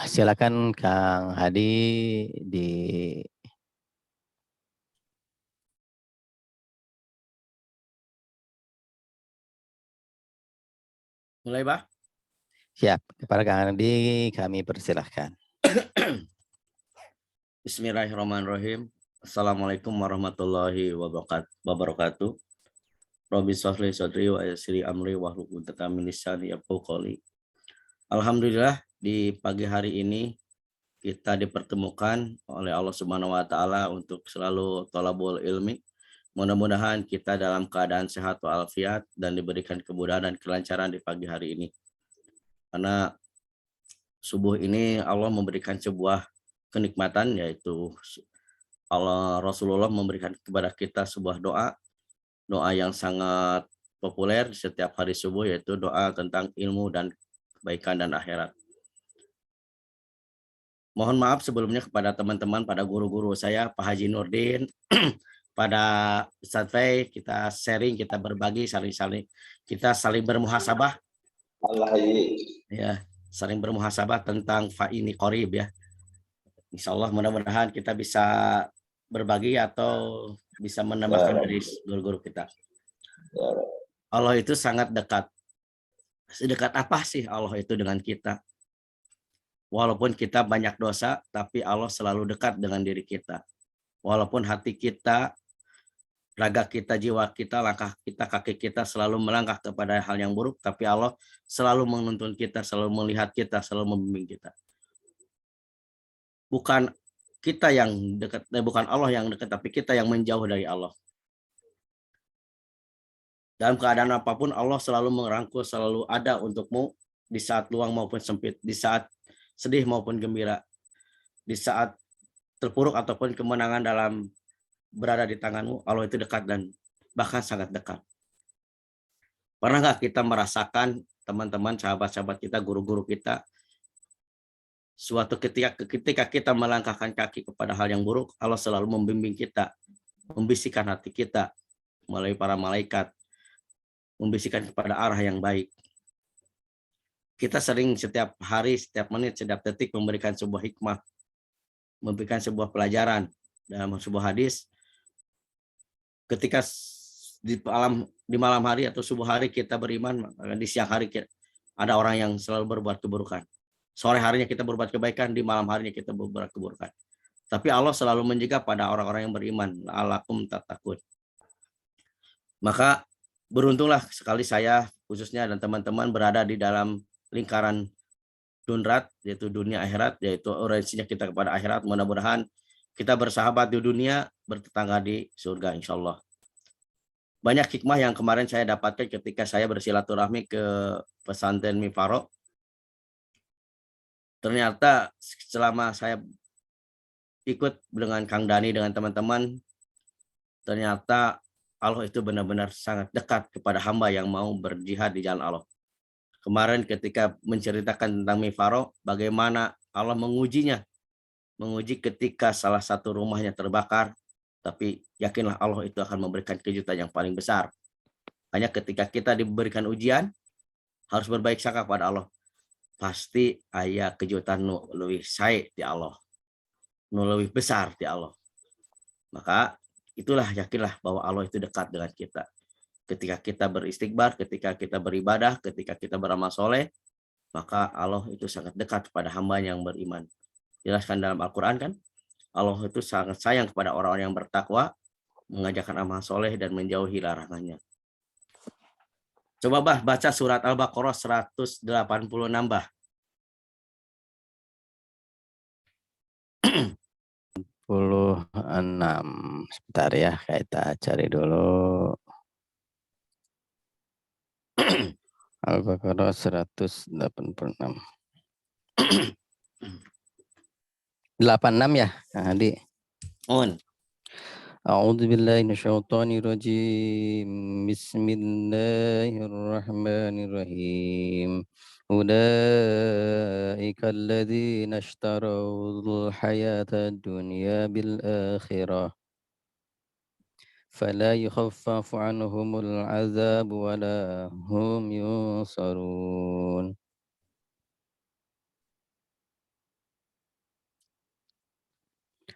Silakan Kang Hadi di Mulai, Bah? siap. Kepada Kang Hadi kami persilahkan. Bismillahirrahmanirrahim. Assalamualaikum warahmatullahi wabarakatuh. Rabbi shrah sadri wa yassir amri wahlul 'uqdatam min lisani yafqahu qawli. Alhamdulillah di pagi hari ini kita dipertemukan oleh Allah Subhanahu wa taala untuk selalu thalabul ilmi. Mudah-mudahan kita dalam keadaan sehat walafiat dan diberikan kemudahan dan kelancaran di pagi hari ini. Karena subuh ini Allah memberikan sebuah kenikmatan, yaitu Rasulullah memberikan kepada kita sebuah doa yang sangat populer setiap hari subuh, yaitu doa tentang ilmu dan kebaikan dan akhirat. Mohon maaf sebelumnya kepada teman-teman, pada guru-guru saya, Pak Haji Nurdin, pada Ustadz Fei, kita sharing, kita berbagi, kita saling bermuhasabah. Ya, saling bermuhasabah tentang fa'ini qorib ya. Insya Allah mudah-mudahan kita bisa berbagi atau bisa menambahkan dari guru-guru kita. Allah itu sangat dekat. Sedekat apa sih Allah itu dengan kita? Walaupun kita banyak dosa, tapi Allah selalu dekat dengan diri kita. Walaupun hati kita, raga kita, jiwa kita, langkah kita, kaki kita selalu melangkah kepada hal yang buruk, tapi Allah selalu menuntun kita, selalu melihat kita, selalu membimbing kita. Bukan kita yang dekat, bukan Allah yang dekat, tapi kita yang menjauh dari Allah. Dalam keadaan apapun Allah selalu merangkul, selalu ada untukmu di saat luang maupun sempit, di saat sedih maupun gembira, di saat terpuruk ataupun kemenangan dalam berada di tanganmu. Allah itu dekat dan bahkan sangat dekat. Pernah nggak kita merasakan, teman-teman, sahabat-sahabat kita, guru-guru kita, suatu ketika kita melangkahkan kaki kepada hal yang buruk, Allah selalu membimbing kita, membisikkan hati kita melalui para malaikat, membisikkan kepada arah yang baik. Kita sering setiap hari, setiap menit, setiap detik memberikan sebuah hikmah, memberikan sebuah pelajaran. Dalam sebuah hadis, ketika di malam hari atau subuh hari kita beriman, di siang hari ada orang yang selalu berbuat keburukan. Sore harinya kita berbuat kebaikan, di malam harinya kita berbuat keburukan. Tapi Allah selalu menjaga pada orang-orang yang beriman. La'allakum tattaqun. Maka beruntunglah sekali saya khususnya dan teman-teman berada di dalam lingkaran dunrat, yaitu dunia akhirat, yaitu orientasinya kita kepada akhirat. Mudah-mudahan kita bersahabat di dunia, bertetangga di surga insya Allah. Banyak hikmah yang kemarin saya dapatkan ketika saya bersilaturahmi ke pesantren Mifaro. Ternyata selama saya ikut dengan Kang Dani, dengan teman-teman, ternyata Allah itu benar-benar sangat dekat kepada hamba yang mau berjihad di jalan Allah. Kemarin ketika menceritakan tentang Mifaro, bagaimana Allah mengujinya. Menguji ketika salah satu rumahnya terbakar, tapi yakinlah Allah itu akan memberikan kejutan yang paling besar. Hanya ketika kita diberikan ujian, harus berbaik sangka kepada Allah. Pasti aya kejutan nu leuwih sae di Allah. Nu leuwih besar di Allah. Maka itulah, yakinlah bahwa Allah itu dekat dengan kita. Ketika kita beristighfar, ketika kita beribadah, ketika kita beramal soleh, maka Allah itu sangat dekat kepada hamba yang beriman. Jelaskan dalam Al-Quran kan, Allah itu sangat sayang kepada orang-orang yang bertakwa, mengajarkan amal soleh dan menjauhi larangannya. Coba baca surat Al-Baqarah 186 Bah. 6. Sebentar ya, kita cari dulu. Al-Baqarah 186. 86 ya, Kang Hadi. A'udzu billahi minasyaitonir rajim. Bismillahirrahmanirrahim. Ulaika alladzina ishtarawul hayata dunya bil akhirah. Fala yukhaffafu anhumul azab wala hum ينصرون.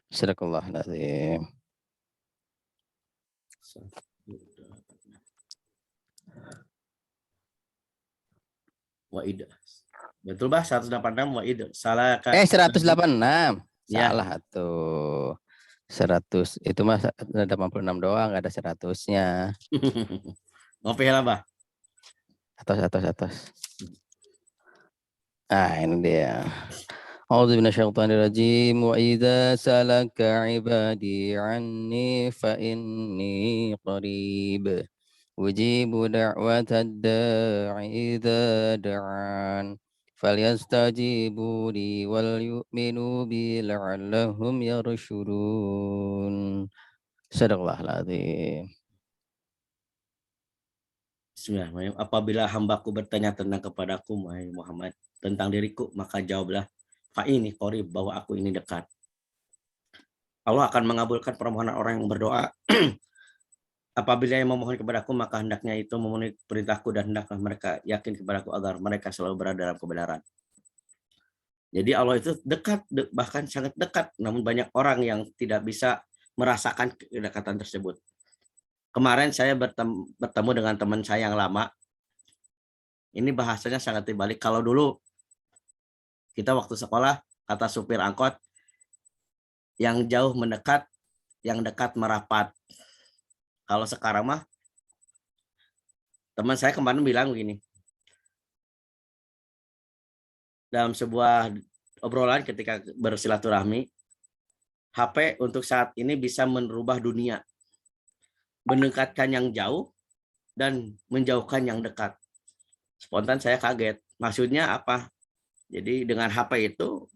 صدق الله العظيم. Waid. Betul bah 186 waid. Salah Kak. 186. Ya. Salah tuh. 100 itu mah 86 doang, nggak ada 100-nya. Ngopi lah bah. Atas. Ini dia. A'udzu minasyaitonir rajim. Wa idza salaka ibadi anni fa inni qarib. Ujibu da'watad da'i idza da'an. Falyastajibu li wal yu'minu bi la'allahum yarshudun. Shadaqallahul azim. Bismillahirrahmanirrahim. Apabila hambaku bertanya tentang kepadaku, Muhammad, tentang diriku, maka jawablah, fa ini qarib, bahwa aku ini dekat. Allah akan mengabulkan permohonan orang yang berdoa. Apabila yang memohon kepadaku, maka hendaknya itu memenuhi perintahku dan hendaklah mereka yakin kepadaku agar mereka selalu berada dalam kebenaran. Jadi Allah itu dekat, bahkan sangat dekat. Namun banyak orang yang tidak bisa merasakan kedekatan tersebut. Kemarin saya bertemu dengan teman saya yang lama. Ini bahasanya sangat terbalik. Kalau dulu kita waktu sekolah, kata supir angkot, yang jauh mendekat, yang dekat merapat. Kalau sekarang mah, teman saya kemarin bilang begini, dalam sebuah obrolan ketika bersilaturahmi, HP untuk saat ini bisa merubah dunia, mendekatkan yang jauh dan menjauhkan yang dekat. Spontan saya kaget. Maksudnya apa? Jadi dengan HP itu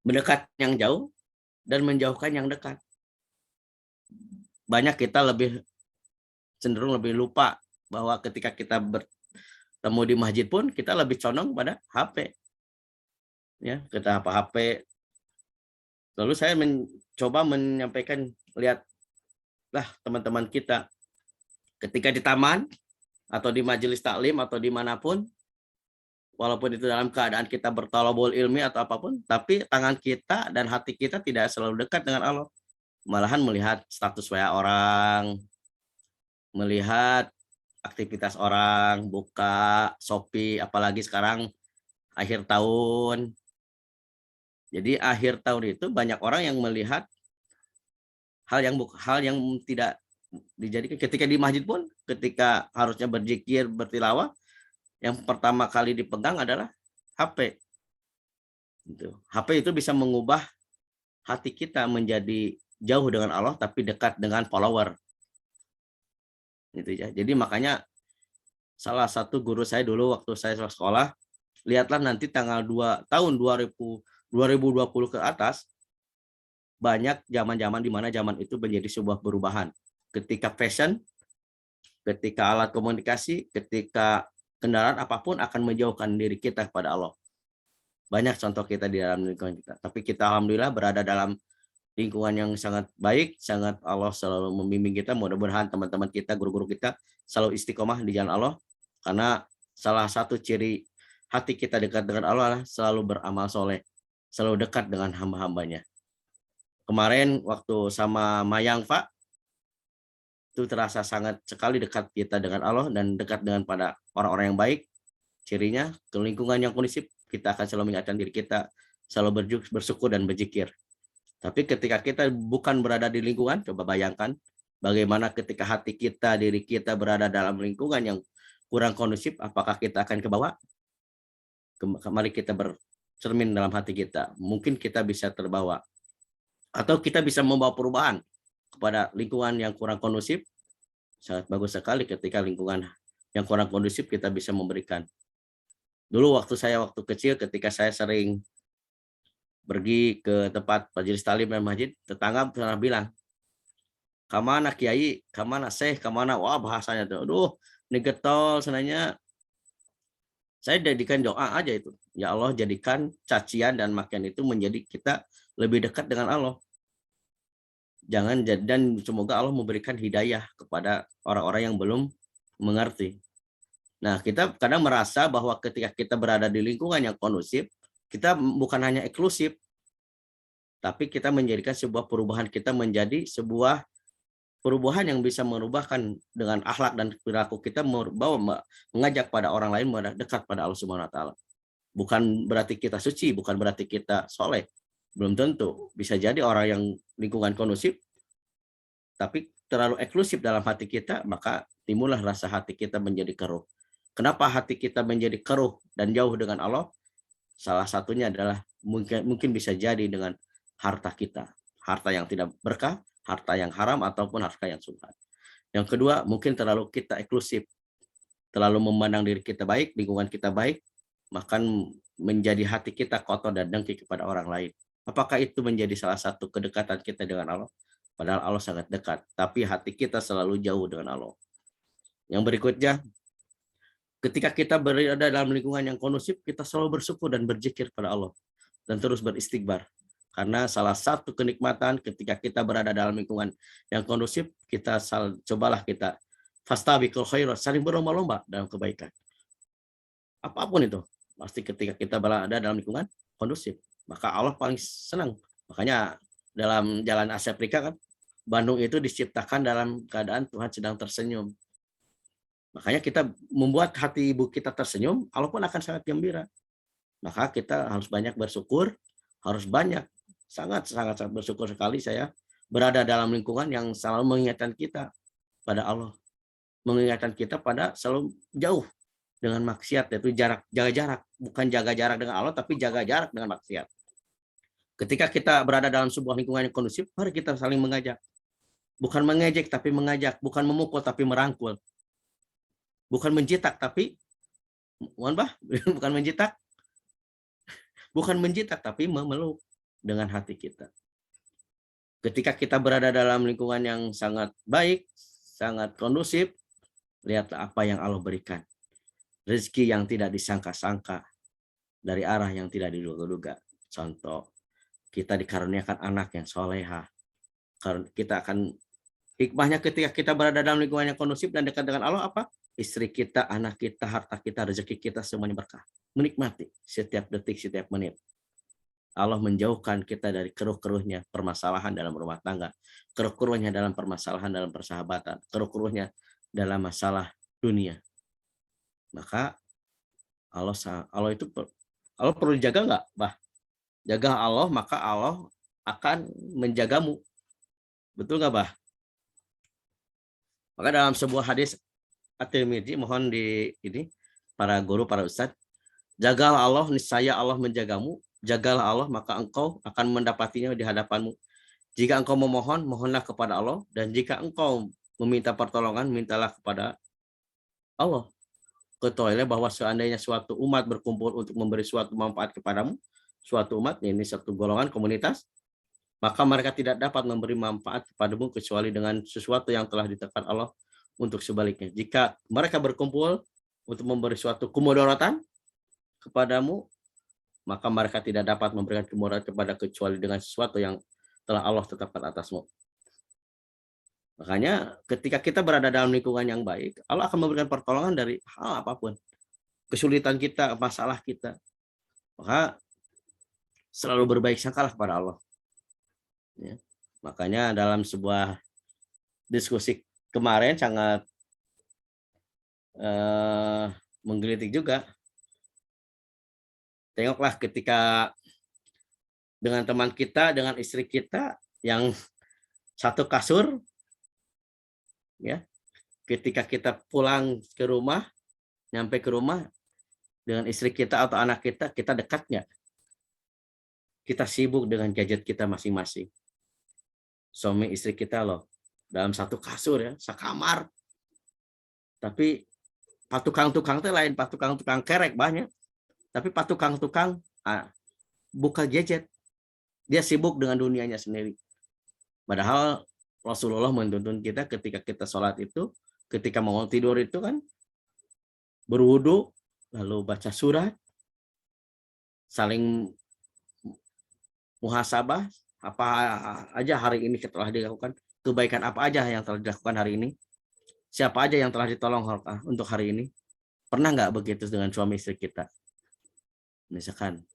mendekat yang jauh dan menjauhkan yang dekat. Banyak kita cenderung lebih lupa bahwa ketika kita bertemu di masjid pun kita lebih condong pada HP. Ya, kita HP. Lalu saya mencoba menyampaikan, lihatlah teman-teman kita ketika di taman atau di majelis taklim atau dimanapun, walaupun itu dalam keadaan kita bertolobul ilmi atau apapun, tapi tangan kita dan hati kita tidak selalu dekat dengan Allah. Malahan melihat status WA orang, melihat aktivitas orang, buka Shopee, apalagi sekarang akhir tahun. Jadi akhir tahun itu banyak orang yang melihat hal yang tidak dijadikan. Ketika di masjid pun, ketika harusnya berzikir, bertilawah, yang pertama kali dipegang adalah HP. HP itu bisa mengubah hati kita menjadi jauh dengan Allah tapi dekat dengan follower. Gitu ya. Jadi makanya salah satu guru saya dulu waktu saya sekolah, lihatlah nanti tanggal 2 tahun 2020 ke atas, banyak zaman-zaman di mana zaman itu menjadi sebuah perubahan. Ketika fashion, ketika alat komunikasi, ketika kendaraan apapun akan menjauhkan diri kita kepada Allah. Banyak contoh kita di dalam lingkungan kita. Tapi kita alhamdulillah berada dalam lingkungan yang sangat baik, sangat Allah selalu membimbing kita. Mudah-mudahan teman-teman kita, guru-guru kita selalu istiqomah di jalan Allah. Karena salah satu ciri hati kita dekat dengan Allah adalah selalu beramal soleh, selalu dekat dengan hamba-hambanya. Kemarin waktu sama Mayang Pak, itu terasa sangat sekali dekat kita dengan Allah dan dekat dengan pada orang-orang yang baik. Cirinya ke lingkungan yang kondusif, kita akan selalu mengingatkan diri kita, selalu bersyukur dan berzikir. Tapi ketika kita bukan berada di lingkungan, coba bayangkan bagaimana ketika hati kita, diri kita berada dalam lingkungan yang kurang kondusif, apakah kita akan ke bawah? Mari kita bercermin dalam hati kita. Mungkin kita bisa terbawa. Atau kita bisa membawa perubahan kepada lingkungan yang kurang kondusif. Sangat bagus sekali ketika lingkungan yang kurang kondusif kita bisa memberikan. Dulu waktu kecil, ketika saya sering pergi ke tempat majelis taklim dan masjid, tetangga pernah bilang, "Kamana kiai, kamana syekh, kamana," wah bahasanya tuh, aduh, ini getol senanya. Saya jadikan doa aja itu. Ya Allah, jadikan cacian dan makian itu menjadi kita lebih dekat dengan Allah. Dan semoga Allah memberikan hidayah kepada orang-orang yang belum mengerti. Nah, kita kadang merasa bahwa ketika kita berada di lingkungan yang kondusif, kita bukan hanya eksklusif, tapi kita menjadikan sebuah perubahan kita menjadi sebuah perubahan yang bisa merubahkan dengan akhlak dan perilaku kita, mengajak pada orang lain dekat pada Allah Subhanahu wa taala. Bukan berarti kita suci, bukan berarti kita soleh. Belum tentu. Bisa jadi orang yang lingkungan kondusif, tapi terlalu eksklusif dalam hati kita, maka timbullah rasa hati kita menjadi keruh. Kenapa hati kita menjadi keruh dan jauh dengan Allah? Salah satunya adalah mungkin bisa jadi dengan harta kita. Harta yang tidak berkah, harta yang haram, ataupun harta yang subhat. Yang kedua, mungkin terlalu kita eksklusif. Terlalu memandang diri kita baik, lingkungan kita baik, maka menjadi hati kita kotor dan dengki kepada orang lain. Apakah itu menjadi salah satu kedekatan kita dengan Allah? Padahal Allah sangat dekat, tapi hati kita selalu jauh dengan Allah. Yang berikutnya, ketika kita berada dalam lingkungan yang kondusif, kita selalu bersyukur dan berzikir pada Allah dan terus beristighfar. Karena salah satu kenikmatan ketika kita berada dalam lingkungan yang kondusif, cobalah kita fastabiqul khairat, saling berlomba-lomba dalam kebaikan. Apapun itu, pasti ketika kita berada dalam lingkungan kondusif, maka Allah paling senang. Makanya dalam Jalan Asia Afrika kan, Bandung itu diciptakan dalam keadaan Tuhan sedang tersenyum. Makanya kita membuat hati ibu kita tersenyum, Allah pun akan sangat gembira. Maka kita harus banyak bersyukur, harus banyak, sangat bersyukur sekali saya berada dalam lingkungan yang selalu mengingatkan kita pada Allah. Mengingatkan kita pada selalu jauh dengan maksiat, yaitu jaga jarak. Bukan jaga jarak dengan Allah, tapi jaga jarak dengan maksiat. Ketika kita berada dalam sebuah lingkungan yang kondusif, mari kita saling mengajak. Bukan mengejek, tapi mengajak. Bukan memukul, tapi merangkul. Bukan menjitak, tapi bukan menjitak. Bukan menjitak, tapi memeluk dengan hati kita. Ketika kita berada dalam lingkungan yang sangat baik, sangat kondusif, lihatlah apa yang Allah berikan. Rezeki yang tidak disangka-sangka, dari arah yang tidak diduga-duga. Contoh, kita dikaruniakan anak yang soleha. Kita akan hikmahnya ketika kita berada dalam lingkungan yang kondusif dan dekat dengan Allah apa? Istri kita, anak kita, harta kita, rezeki kita semuanya berkah. Menikmati setiap detik, setiap menit. Allah menjauhkan kita dari keruh-keruhnya permasalahan dalam rumah tangga, keruh-keruhnya dalam permasalahan dalam persahabatan, keruh-keruhnya dalam masalah dunia. Maka Allah perlu dijaga nggak, Bah? Jaga Allah, maka Allah akan menjagamu. Betul nggak, Bah? Maka dalam sebuah hadis At-Tirmidzi, mohon ini para guru, para ustadz, jagalah Allah, niscaya Allah menjagamu. Jagalah Allah, maka engkau akan mendapatinya di hadapanmu. Jika engkau memohon, mohonlah kepada Allah. Dan jika engkau meminta pertolongan, mintalah kepada Allah. Ketahuilah bahwa seandainya suatu umat berkumpul untuk memberi suatu manfaat kepadamu, suatu umat, ini satu golongan komunitas, maka mereka tidak dapat memberi manfaat kepadamu kecuali dengan sesuatu yang telah ditetapkan Allah untuk sebaliknya. Jika mereka berkumpul untuk memberi suatu kemudaratan kepadamu, maka mereka tidak dapat memberikan kemudaratan kepada kecuali dengan sesuatu yang telah Allah tetapkan atasmu. Makanya ketika kita berada dalam lingkungan yang baik, Allah akan memberikan pertolongan dari hal apapun. Kesulitan kita, masalah kita. Maka selalu berbaik sangkalah kepada Allah. Ya. Makanya dalam sebuah diskusi kemarin sangat menggelitik juga. Tengoklah ketika dengan teman kita, dengan istri kita yang satu kasur, ya, ketika kita pulang ke rumah, nyampe ke rumah dengan istri kita atau anak kita, kita dekat nggak? Kita sibuk dengan gadget kita masing-masing. Suami istri kita loh, dalam satu kasur ya, sekamar. Tapi patukang-tukang itu lain, patukang-tukang kerek banyak. Tapi patukang-tukang buka gadget. Dia sibuk dengan dunianya sendiri. Padahal Rasulullah menuntun kita ketika kita sholat itu, ketika mau tidur itu kan, berwudu, lalu baca surat, saling muhasabah, apa aja hari ini telah dilakukan, kebaikan apa aja yang telah dilakukan hari ini, siapa aja yang telah ditolong untuk hari ini. Pernah nggak begitu dengan suami istri kita? Misalkan,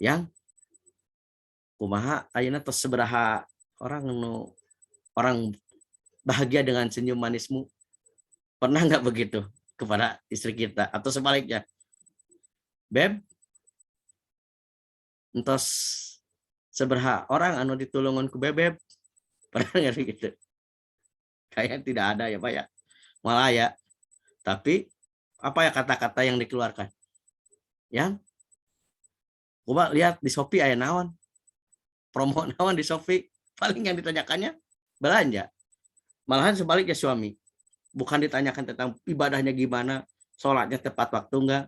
yang kumaha ayeuna tos sabaraha orang bahagia dengan senyum manismu. Pernah nggak begitu kepada istri kita? Atau sebaliknya, Beb, entos sabaraha orang anu ditulungan ku Bebeb. Pernah nggak begitu? Kayaknya tidak ada ya Pak ya. Malah ya. Tapi apa ya kata-kata yang dikeluarkan? Yang coba lihat di Shopee aya naon? Promo naon di Shopee? Paling yang ditanyakannya belanja. Malahan sebaliknya suami. Bukan ditanyakan tentang ibadahnya gimana, sholatnya tepat waktu enggak,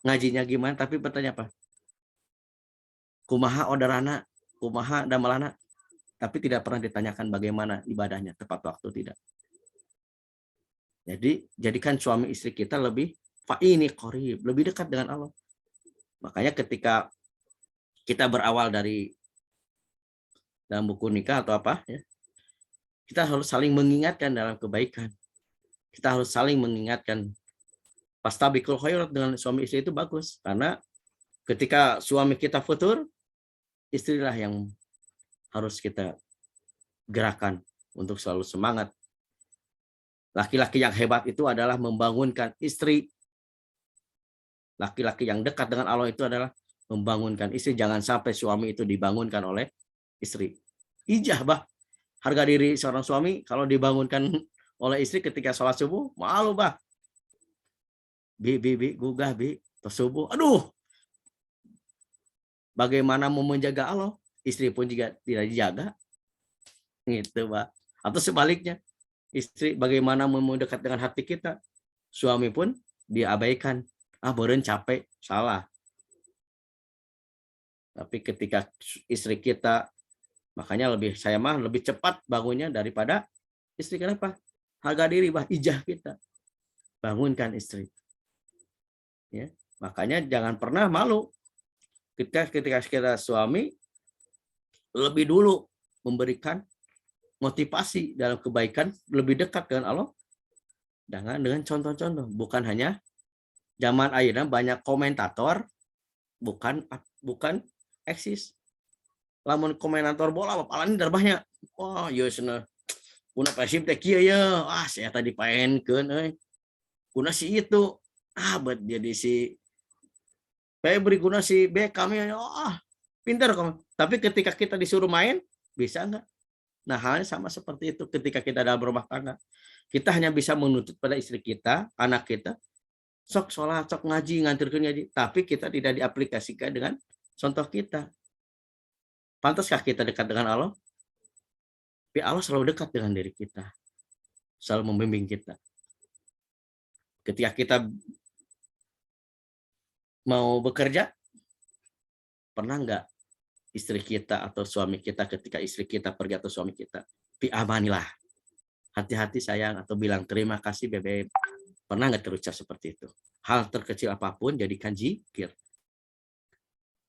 ngajinya gimana, tapi bertanya apa? Kumaha orderana, kumaha damelana, tapi tidak pernah ditanyakan bagaimana ibadahnya tepat waktu, tidak. Jadi jadikan suami istri kita lebih ini qorib, lebih dekat dengan Allah. Makanya ketika kita berawal dari dalam buku nikah atau apa ya, kita harus saling mengingatkan dalam kebaikan. Kita harus saling mengingatkan. Fastabiqul khairat dengan suami istri itu bagus, karena ketika suami kita futur, istrilah yang harus kita gerakan untuk selalu semangat. Laki-laki yang hebat itu adalah membangunkan istri. Laki-laki yang dekat dengan Allah itu adalah membangunkan istri. Jangan sampai suami itu dibangunkan oleh istri. Ijabah harga diri seorang suami kalau dibangunkan oleh istri ketika sholat subuh, malu bah. Bi, gugah bi, subuh. Aduh, bagaimana mau menjaga Allah? Istri pun juga tidak dijaga. Gitu, Pak. Atau sebaliknya, istri bagaimana mau mendekat dengan hati kita? Suami pun diabaikan. Beren capek, salah. Tapi ketika istri kita, makanya saya mah lebih cepat bangunnya daripada istri. Kenapa? Harga diri, bah, ijah kita. Bangunkan istri. Ya, makanya jangan pernah malu ketika kita suami lebih dulu memberikan motivasi dalam kebaikan, lebih dekat dengan Allah dengan contoh-contoh. Bukan hanya zaman ayeuna banyak komentator, bukan eksis. Lamun komentator bola apalagi darbahnya. Wah, ieu cenah kuna Persib teh kieu ya. Saya tadi paenkeun euy. Kuna si itu. Buat jadi si Febri, kuna si Beckham ya. Pintar kamu. Tapi ketika kita disuruh main, bisa enggak? Nah, halnya sama seperti itu ketika kita dalam rumah tangga. Kita hanya bisa menuntut pada istri kita, anak kita, sok sholat, sok ngaji, ngantirkeun ngaji, tapi kita tidak diaplikasikan dengan contoh kita. Pantaskah kita dekat dengan Allah? Tapi Allah selalu dekat dengan diri kita. Selalu membimbing kita. Ketika kita mau bekerja, pernah enggak istri kita atau suami kita ketika istri kita pergi atau suami kita, amanilah, hati-hati sayang, atau bilang terima kasih bebek. Pernah nggak terucap seperti itu? Hal terkecil apapun jadikan zikir.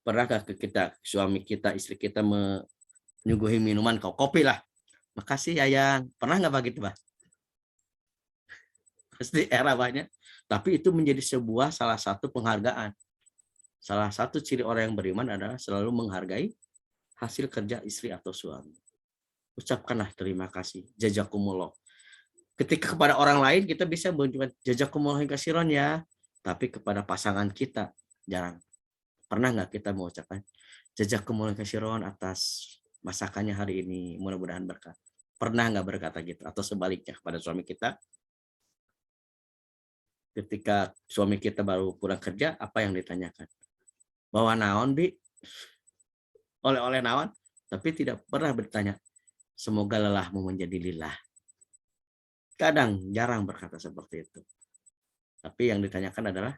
Pernahkah kita, suami kita, istri kita menyuguhi minuman kopi lah? Makasih sayang. Pernah nggak begitu, Pak? Pasti era banyak. Tapi itu menjadi salah satu penghargaan. Salah satu ciri orang yang beriman adalah selalu menghargai hasil kerja istri atau suami. Ucapkanlah terima kasih, jazakumullah. Ketika kepada orang lain kita bisa mengucapkan jazakumullah khairan ya, tapi kepada pasangan kita jarang. Pernah nggak kita mengucapkan jazakumullah khairan atas masakannya hari ini, mudah-mudahan berkah. Pernah nggak berkata gitu? Atau sebaliknya kepada suami kita, ketika suami kita baru pulang kerja, apa yang ditanyakan? Bawa naon, Bi? Oleh-oleh naon? Tapi tidak pernah bertanya, semoga lelahmu menjadi lillah. Kadang jarang berkata seperti itu. Tapi yang ditanyakan adalah,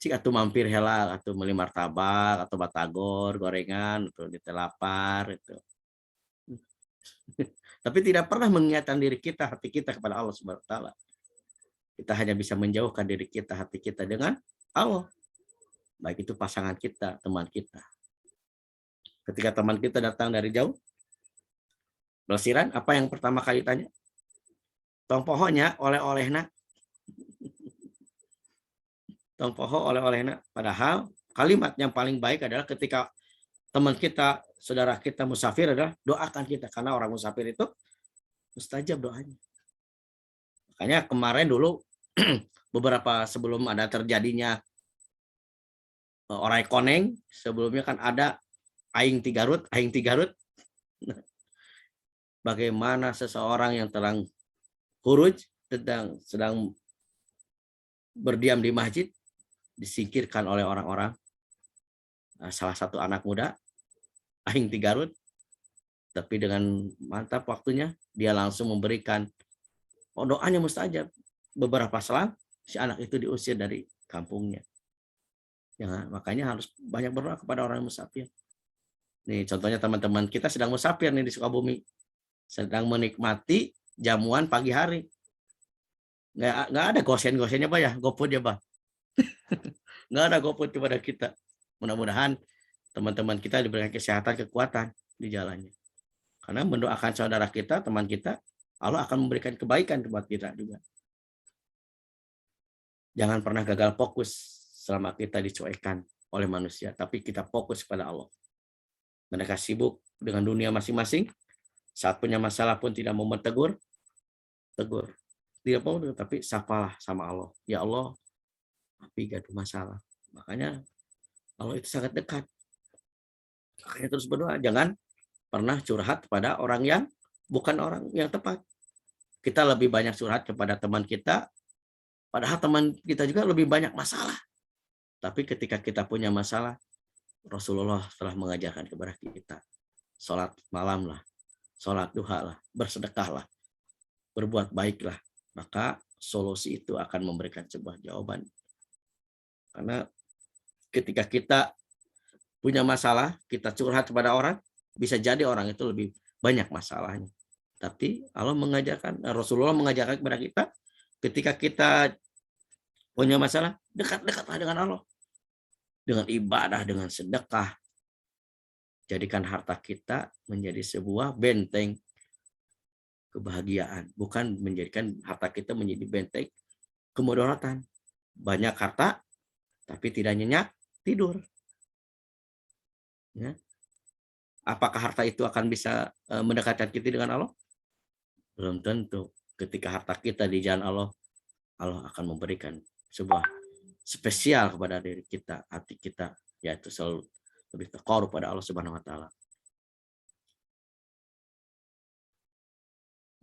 cik atuh mampir helah, atau beli martabak, atau batagor, gorengan, atau ditelapar, itu. Tapi tidak pernah mengingatkan diri kita, hati kita kepada Allah Subhanahu wa taala. Kita hanya bisa menjauhkan diri kita, hati kita dengan Allah. Baik itu pasangan kita, teman kita. Ketika teman kita datang dari jauh, belesiran, apa yang pertama kali tanya? Tong pohonnya oleh-olehna. tong poho oleh-olehna. Padahal kalimat yang paling baik adalah ketika teman kita, saudara kita musafir adalah doakan kita, karena orang musafir itu mustajab doanya. Makanya kemarin dulu beberapa sebelum ada terjadinya Orai Koneng, sebelumnya kan ada Aing Tigarut. Bagaimana seseorang yang terang huruj sedang berdiam di masjid disingkirkan oleh orang-orang. Salah satu anak muda Aing Tigarut, tapi dengan mantap waktunya dia langsung memberikan doanya mustajab. Beberapa selang si anak itu diusir dari kampungnya. Ya, makanya harus banyak berdoa kepada orang yang musafir. Nih contohnya teman-teman kita sedang musafir nih di Sukabumi, sedang menikmati jamuan pagi hari. Nggak ada gosen-gosennya Pak ya, GoFood ya Pak. Nggak ada GoFood kepada kita. Mudah-mudahan teman-teman kita diberikan kesehatan, kekuatan di jalannya. Karena mendoakan saudara kita, teman kita, Allah akan memberikan kebaikan buat kita juga. Jangan pernah gagal fokus selama kita dicuekan oleh manusia, tapi kita fokus pada Allah. Mereka sibuk dengan dunia masing-masing, saat punya masalah pun tidak mau tegur. Tidak mau, tapi sapalah sama Allah. Ya Allah, tapi gaduh masalah. Makanya Allah itu sangat dekat. Makanya terus berdoa, jangan pernah curhat kepada orang yang bukan orang yang tepat. Kita lebih banyak curhat kepada teman kita, padahal teman kita juga lebih banyak masalah. Tapi ketika kita punya masalah, Rasulullah telah mengajarkan kepada kita, sholat malam lah, sholat duha lah, bersedekah lah, berbuat baiklah, maka solusi itu akan memberikan sebuah jawaban. Karena ketika kita punya masalah, kita curhat kepada orang, bisa jadi orang itu lebih banyak masalahnya. Tapi Allah mengajarkan, Rasulullah mengajarkan kepada kita, ketika kita punya masalah, dekat-dekatlah dengan Allah. Dengan ibadah, dengan sedekah. Jadikan harta kita menjadi sebuah benteng kebahagiaan. Bukan menjadikan harta kita menjadi benteng kemudaratan. Banyak harta, tapi tidak nyenyak tidur. Ya. Apakah harta itu akan bisa mendekatkan kita dengan Allah? Belum tentu. Ketika harta kita di jalan Allah, Allah akan memberikan sebuah spesial kepada diri kita, hati kita, yaitu selalu lebih taqarrub pada Allah Subhanahu wa taala.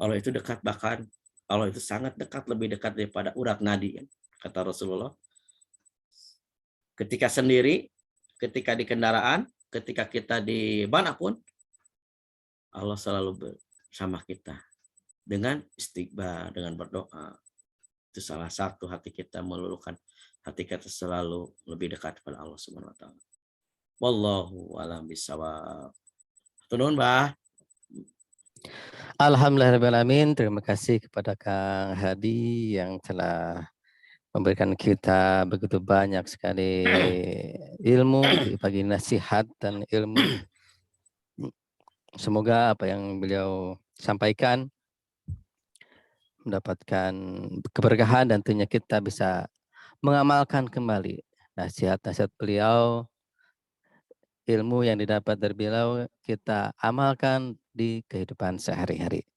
Allah itu dekat, bahkan Allah itu sangat dekat, lebih dekat daripada urat nadi, kata Rasulullah. Ketika sendiri, ketika di kendaraan, ketika kita di mana pun, Allah selalu bersama kita dengan istighfar, dengan berdoa. Itu salah satu hati kita meluluhkan hati kita selalu lebih dekat kepada Allah Subhanahu wa taala. Wallahu a'lam bishawab. Turun, Mbah. Alhamdulillahirrahmanirrahim. Terima kasih kepada Kang Hadi yang telah memberikan kita begitu banyak sekali ilmu, bagi nasihat dan ilmu. Semoga apa yang beliau sampaikan mendapatkan keberkahan dan tentunya kita bisa mengamalkan kembali nasihat-nasihat beliau, ilmu yang didapat dari beliau kita amalkan di kehidupan sehari-hari.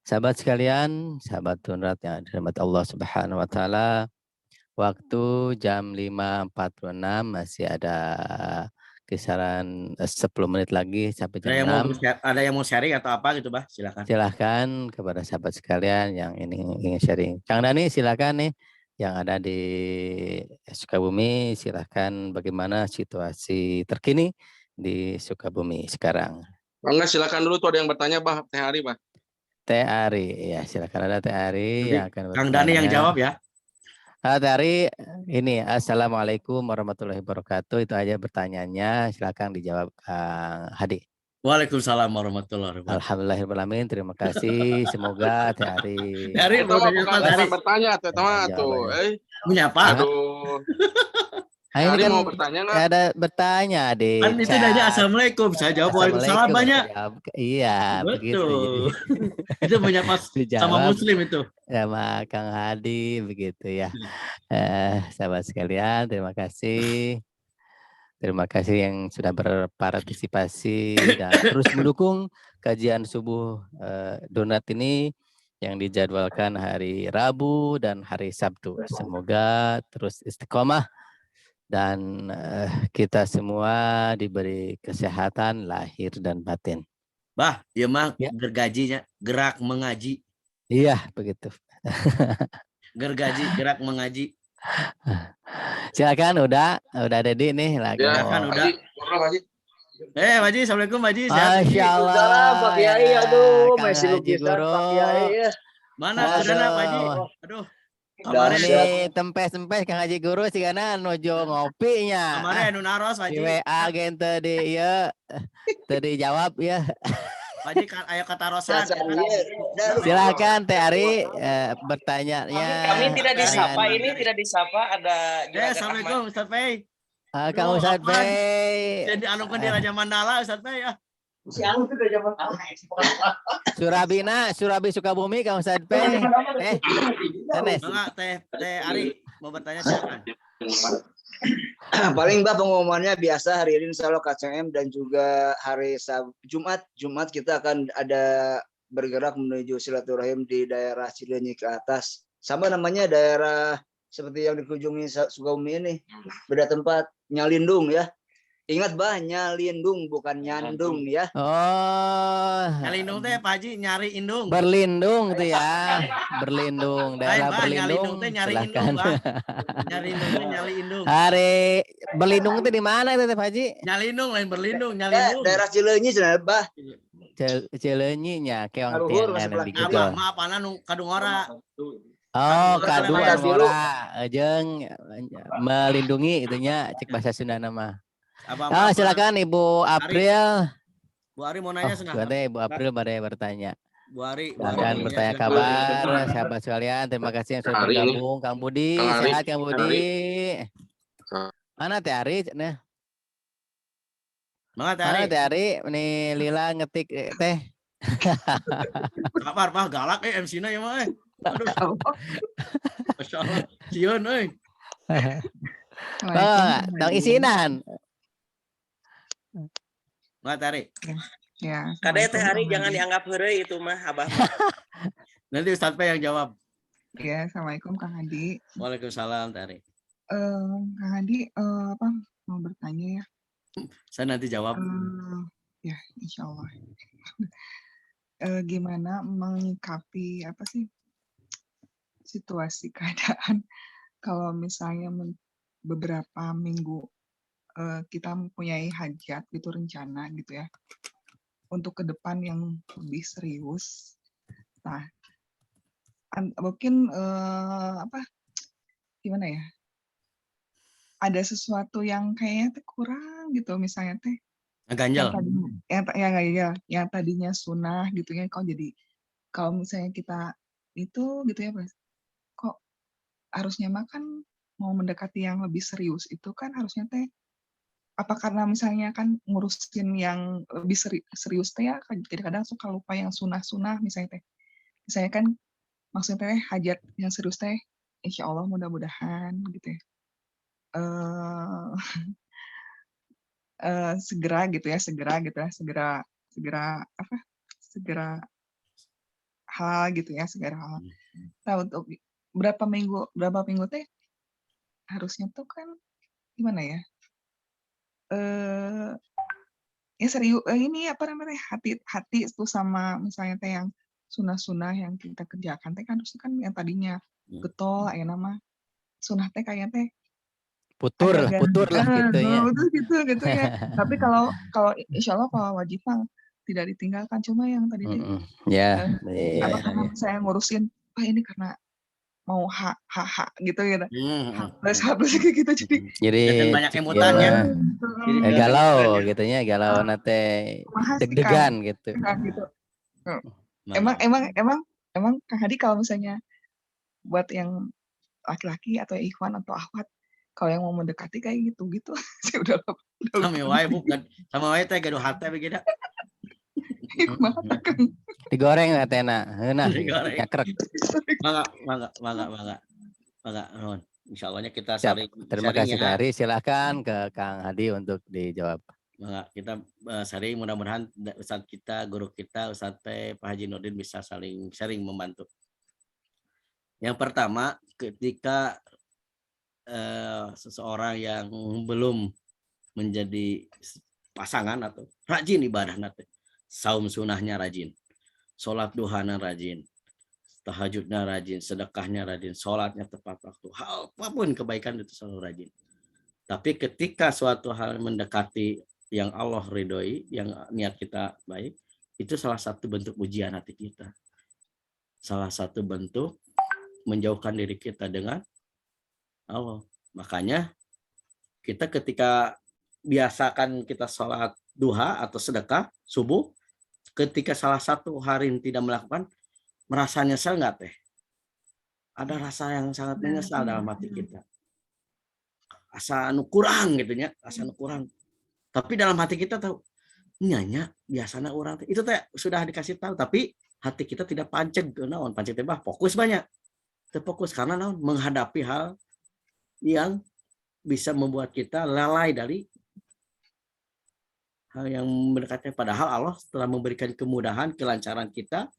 Sahabat sekalian, sahabat Tunrat yang dirahmati Allah Subhanahu wa taala, waktu jam 5.46 masih ada kisaran 10 menit lagi sampai jam 6. Ada yang mau sharing atau apa gitu, Bah? Silakan. Silahkan kepada sahabat sekalian yang ingin sharing. Kang Dani silakan nih yang ada di Sukabumi, silakan bagaimana situasi terkini di Sukabumi sekarang. Enggak, silakan dulu tuh ada yang bertanya, Bah. Teh Ari, Bah. Teh Ari, ya silakan ada Teh Ari yang akan bertanya. Kang Dani yang jawab ya. Teh Ari, ini Assalamualaikum warahmatullahi wabarakatuh. Itu aja pertanyaannya, silakan dijawab Kang Hadi. Waalaikumsalam warahmatullahi wabarakatuh. Alhamdulillahirrahmanirrahim. Terima kasih. Semoga Teh Ari. Teh Ari mau bertanya tuh. Menyapa. Aduh. Ini kan mau bertanya nggak? Ada bertanya, Adik. Kan itu nanya assalamualaikum, saya jawab waalaikumsalam banyak. Iya, betul. begitu. Itu menyapa sama Muslim itu. sama Kang Hadi begitu ya. Sahabat sekalian, terima kasih. Terima kasih yang sudah berpartisipasi dan terus mendukung kajian subuh donat ini yang dijadwalkan hari Rabu dan hari Sabtu. Semoga terus istiqomah dan kita semua diberi kesehatan lahir dan batin. Bah, ya mah Ya. gergajinya gerak mengaji. Iya, begitu. Gergaji gerak mengaji. Silakan udah Dedi nih lagi Ya, Silakan, mau. udah. Haji, ngobrol Haji. Pak Haji, assalamualaikum Pak Haji, sehat Haji. Masya Allah. Waalaikumsalam Pak Kiai, ya, aduh, Kang masih Haji lukisan Guru. Pak Kiai ya. Mana Aduh. kudana Pak Haji? Aduh. Ini Kemarin tempes-tempes Kang Haji Guru sih karena nuju ngopinya. kemarin nu naros Pak Di Haji. WA gen tadi ya. Tadi jawab ya. Pak Haji ayo kata Rosan. Dasar dia. Silakan Teh Ari bertanya-nya. Kami tidak disapa, pertanyaan. ini tidak disapa, ada Juragan Assalamualaikum Ustaz Pei. Kang Aduh, Ustadz apaan? Bey. Jadi anu kan di Raja Mandala Ustaz Pei ya. Si Anu tuh udah zaman Surabi Sukabumi Kang Ustadz Bey. Tenes. Enggak, Teh Ari mau bertanya silakan. Paling Mbak pengumumannya biasa hari ini insya Allah KCM dan juga hari Jumat kita akan ada bergerak menuju silaturahim di daerah Cileunyi ke atas. Sama namanya daerah seperti yang dikunjungi Sukabumi ini. Beda tempat, Nyalindung ya. Ingat Bah, Nyalindung bukan Nyandung ya. Oh. Nyalindung teh Pak Haji nyari indung. Berlindung tuh ya. Berlindung. Daerah Lain, Bah, berlindung. nyalindung teh nyari indung, Bah. Nyari indung teh nyari indung. Hari berlindung itu di mana itu Pak Haji? Nyalindung lain berlindung, Ya, nyalindung. daerah Cileunyi cenah Bah. Cileunyi nya keong Karuhur, tiangan sebelah di kiri. Gedor. Maaf ana nu kadungora. Oh, Kadua, kadua Kadua. ngora jeung melindungi itunya cek bahasa Sunda nama. Silakan Ibu April. Bu Ari mau nanya senang. Ibu April badai bertanya. Bu Ari Silakan bertanya silakan. kabar sahabat sekalian. Terima kasih yang sudah Hari ini. bergabung. Kang Budi, Kang Ari. sehat Kang Budi. Kang. Mana Teh Ari? Nah, Mana Teh mana Ari? Teh Ari? Nih Lila ngetik Teh. Kabar Pak galak MC-na ya mah. Aduh. Masya Allah. Sieun euy. Oh, tang isinan. Mana Teh Ari? Ya. Kade Teh Ari Assalamualaikum, jangan Kang dianggap heureuy itu mah Abah mah. Nanti Ustaz Pei yang jawab. Hadi. Ya, assalamualaikum Kang Hadi. Waalaikumsalam Teh Ari. Kang Hadi, apa mau bertanya ya? Saya nanti jawab. Ya, insya Allah. Gimana menyikapi apa sih situasi keadaan kalau misalnya beberapa minggu kita mempunyai hajat gitu rencana gitu ya untuk ke depan yang lebih serius. Nah, mungkin apa gimana ya? Ada sesuatu yang kayaknya teh kurang gitu misalnya teh Ganjel. yang tadinya sunnah gitu ya kok jadi kalau misalnya kita itu gitu ya Mas, kok harusnya makan mau mendekati yang lebih serius itu kan harusnya teh apa karena misalnya kan ngurusin yang lebih serius teh ya kadang-kadang suka lupa yang sunnah misalnya kan maksudnya teh hajat yang serius teh insya Allah mudah-mudahan gitu ya segera halal gitu ya segera halal. Nah untuk berapa minggu teh harusnya tuh kan gimana ya? Ya serius ini apa namanya hati itu sama misalnya teh yang sunnah yang kita kerjakan teh kan harusnya kan yang tadinya getol ya nama sunnah teh kayaknya teh putur lah gitu ya. gitu ya. Tapi kalau insya Allah kalau wajib tidak ditinggalkan cuma yang tadi Ya. apa karena saya ngurusin ini karena mau gitu ya. Habis gitu jadi banyak emutan ya. Galau gitunya galau nate deg-degan gitu. Emang Kang Hadi kalau misalnya buat yang laki-laki atau ikhwan atau akhwat kalau yang mau mendekati kayak gitu saya udah Sama wae bukan sama wae teh gaduh hate begitu. Digoreng lah Tena. Nah, Digoreng. nyakrek. Mangga, nuhun. Insyaallah kita Siap. saling Terima sharing kasih ya. Tari. Silakan ke Kang Hadi untuk dijawab. Mangga, kita sharing, mudah-mudahan Ustadz kita, guru kita, Ustadz Pak Haji Nurdin bisa saling sharing membantu. Yang pertama, ketika seseorang yang belum menjadi pasangan atau rajin ibadah nanti, saum sunahnya rajin, sholat duhana rajin, tahajudnya rajin, sedekahnya rajin, sholatnya tepat waktu, hal apapun kebaikan itu selalu rajin. Tapi ketika suatu hal mendekati yang Allah ridhoi, yang niat kita baik, itu salah satu bentuk ujian hati kita. Salah satu bentuk menjauhkan diri kita dengan Allah. Makanya kita ketika biasakan kita sholat duha atau sedekah subuh, ketika salah satu hari tidak melakukan, merasa nyesel nggak teh? Ada rasa yang sangat menyesal dalam hati kita. Asa anu kurang gitu nya, asa anu kurang. Tapi dalam hati kita tahu, nyanya biasanya orang itu teh sudah dikasih tahu, tapi hati kita tidak panceg, naon panceg teh fokus banyak. Terfokus karena naon menghadapi hal yang bisa membuat kita lalai dari hal yang mendekatnya. Padahal Allah telah memberikan kemudahan, kelancaran kita,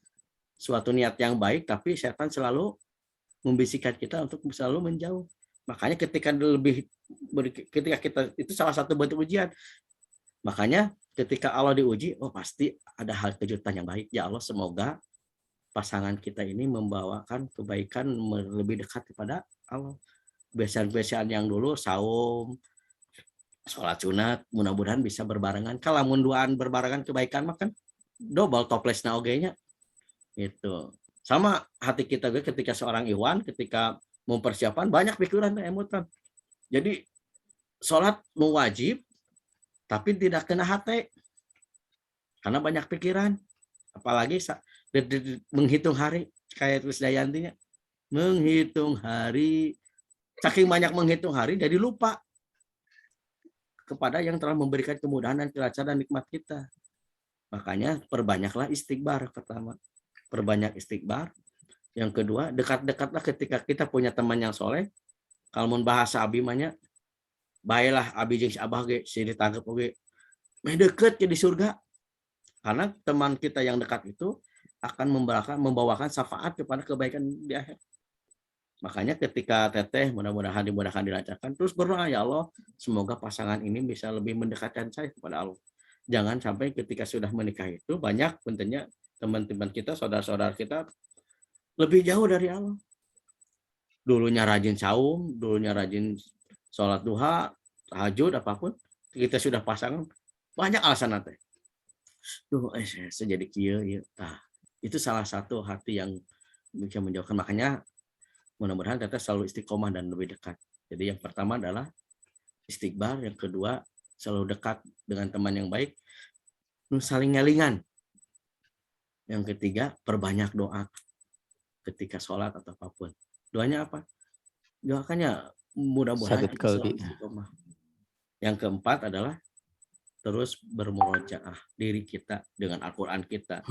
suatu niat yang baik, tapi setan selalu membisikkan kita untuk selalu menjauh. Makanya ketika kita itu salah satu bentuk ujian. Makanya ketika Allah diuji, oh pasti ada hal kejutan yang baik. Ya Allah, semoga pasangan kita ini membawakan kebaikan lebih dekat kepada Allah. Kebiasaan-kebiasaan yang dulu saum, sholat sunat, mudah-mudahan bisa berbarengan. Kalau munduan berbarengan kebaikan makan double toplesna oge-nya. Itu. Sama hati kita ketika seorang Iwan ketika mempersiapkan banyak pikiran emutan. Jadi sholat wajib tapi tidak kena hati. Karena banyak pikiran. Apalagi menghitung hari kayak Tris Dayantinya. Menghitung hari, saking banyak menghitung hari jadi lupa kepada yang telah memberikan kemudahan dan kelancaran dan nikmat kita. Makanya perbanyaklah istighbar pertama. Perbanyak istighbar. Yang kedua, dekat-dekatlah ketika kita punya teman yang soleh. Kalau mau bahasa abi manya, baiklah abi jeung si abah ge, si ditangkep oge. Meh deket ke di surga. Karena teman kita yang dekat itu akan membawakan syafaat kepada kebaikan di akhir. Makanya ketika teteh mudah-mudahan dimudahkan dilancarkan, terus berdoa, ya Allah, semoga pasangan ini bisa lebih mendekatkan saya kepada Allah. Jangan sampai ketika sudah menikah itu banyak pentingnya teman-teman kita, saudara-saudara kita lebih jauh dari Allah. Dulunya rajin saum, dulunya rajin sholat duha, tahajud, apapun, kita sudah pasangan, banyak alasan nanti. Saya jadi kieu. Nah, itu salah satu hati yang bisa menjauhkan. Makanya mudah-mudahan kita selalu istiqomah dan lebih dekat. Jadi yang pertama adalah istighbar, yang kedua selalu dekat dengan teman yang baik, saling ngelingan. Yang ketiga perbanyak doa ketika sholat atau apapun. Doanya apa? Doakannya mudah-mudahan kita selalu istiqomah. Yang keempat adalah terus bermurojaah diri kita dengan Al-Quran kita,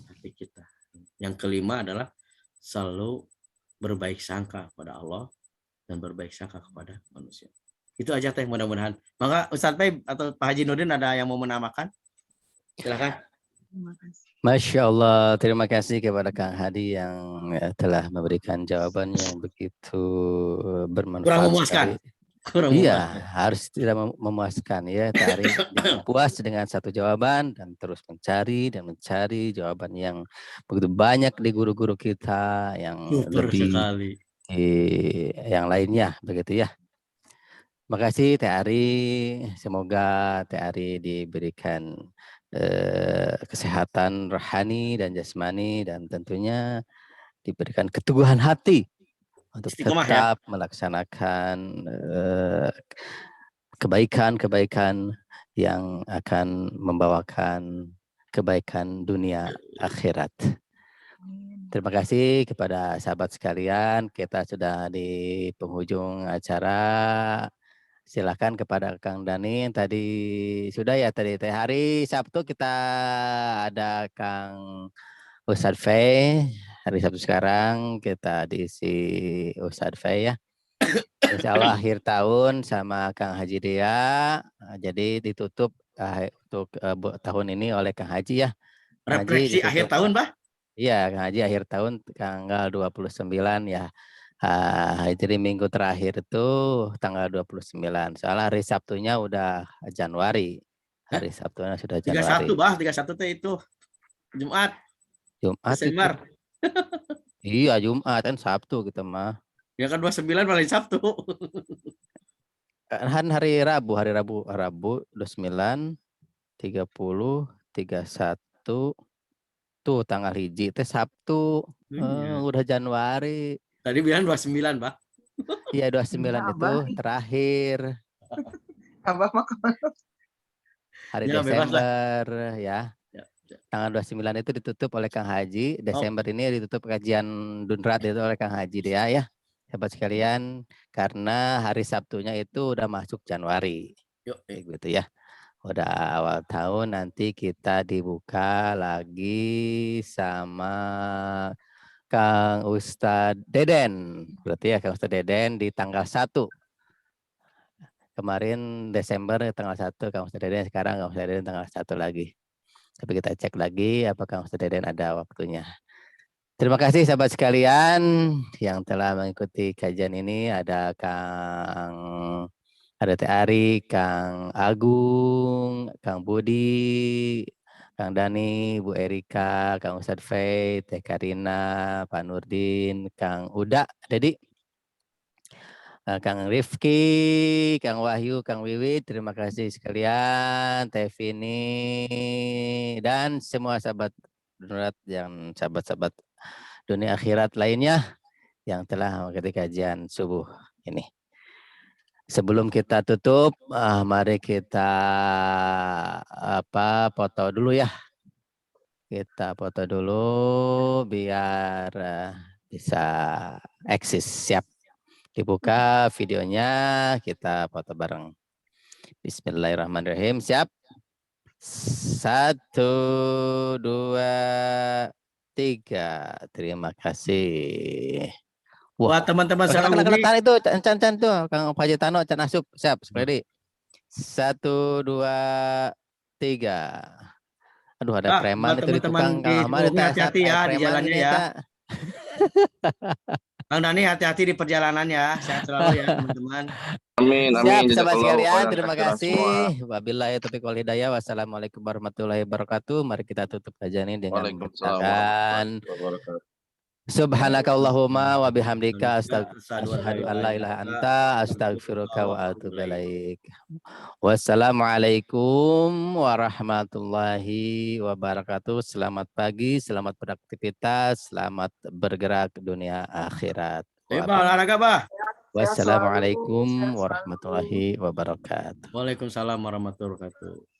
hati kita. Yang kelima adalah selalu berbaik sangka kepada Allah dan berbaik sangka kepada manusia. Itu aja teh, mudah-mudahan. Maka Ustadz Pei atau Pak Haji Nurdin ada yang mau menambahkan? Silakan. Masya Allah, terima kasih kepada Kang Hadi yang telah memberikan jawaban yang begitu bermanfaat. Kurang memuaskan. Iya, harus tidak memuaskan ya, Tari. Puas dengan satu jawaban dan terus mencari jawaban yang begitu banyak di guru-guru kita yang lebih sekali. Yang lainnya begitu ya. Makasih Teh Ari, semoga Teh Ari diberikan kesehatan rohani dan jasmani dan tentunya diberikan keteguhan hati untuk tetap melaksanakan kebaikan-kebaikan yang akan membawakan kebaikan dunia akhirat. Terima kasih kepada sahabat sekalian. Kita sudah di penghujung acara Silakan kepada Kang Dani. Tadi sudah ya tadi hari Sabtu kita ada Kang Ustadz Fei. Hari Sabtu sekarang kita diisi Ustadz Fei ya. Insya Allah akhir tahun sama Kang Haji Dea. Jadi ditutup untuk tahun ini oleh Kang Haji ya. Kang Haji Refleksi akhir tahun, Bah? Iya, Kang Haji akhir tahun tanggal 29 ya. Jadi minggu terakhir itu tanggal 29. Soalnya hari Sabtunya udah Januari. Hari Sabtunya sudah Januari. 31, Bah. 31 teh itu Jumat. Jumat Desember. Iya, Jumat kan Sabtu gitu mah. Ya kan 29 paling Sabtu. Kan hari Rabu 29, 30, 31 tuh tanggal hiji teh Sabtu. Udah Januari. Tadi bilang 29, Bah. Iya 29 itu terakhir. Abah mah Hari Ya, bebas lah. Desember ya. Tanggal 29 itu ditutup oleh Kang Haji. Desember ini ditutup kajian Dunrat itu oleh Kang Haji dia ya. Sahabat sekalian, karena hari Sabtunya itu udah masuk Januari. Gitu ya. Udah awal tahun nanti kita dibuka lagi sama Kang Ustadz Deden. Berarti ya Kang Ustadz Deden di tanggal 1. Kemarin Desember tanggal 1 Kang Ustadz Deden, sekarang Kang Ustadz Deden tanggal 1 lagi. Tapi kita cek lagi apakah Kang Ustadz Deden ada waktunya. Terima kasih sahabat sekalian yang telah mengikuti kajian ini. Ada Teh Ari, Kang Agung, Kang Budi, Kang Dani, Bu Erika, Kang Ustadz Fei, Teh Karina, Pak Nurdin, Kang Uda, Dedi, Kang Rifki, Kang Wahyu, Kang Wiwi, terima kasih sekalian, Teh Vini, dan semua sahabat Dunrat yang sahabat-sahabat dunia akhirat lainnya yang telah mengikuti kajian subuh ini. Sebelum kita tutup, mari kita foto dulu ya. Kita foto dulu biar bisa eksis. Siap. Dibuka videonya, kita foto bareng. Bismillahirrahmanirrahim. Siap. 1, 2, 3. Terima kasih. Wah, teman-teman Kena Sarang itu can tuh Kang Fajitano can asup. Siap, ready. 1, 2, 3. Aduh, ada preman itu di tukang Kang Ahmad. Hati-hati ya di jalannya ya. Kang Dani hati-hati di perjalanan ya. Sehat selalu ya teman-teman. Amin, Siap, amin. sahabat sekalian, Jazakallahu terima khairan kasih. semua. Wabillahi taufiq wal hidayah. Wassalamualaikum warahmatullahi wabarakatuh. Mari kita tutup kajian ini dengan Waalaikumsalam membacakan warahmatullahi wabarakatuh. Subhanakallahumma wa bihamdika asyhadu an la ilaha anta astaghfiruka wa atubu ilaik. Wassalamualaikum warahmatullahi wabarakatuh. Selamat pagi, selamat beraktivitas, selamat bergerak dunia akhirat. Olahraga, Bah. Wassalamualaikum warahmatullahi wabarakatuh. Waalaikumsalam warahmatullahi wabarakatuh.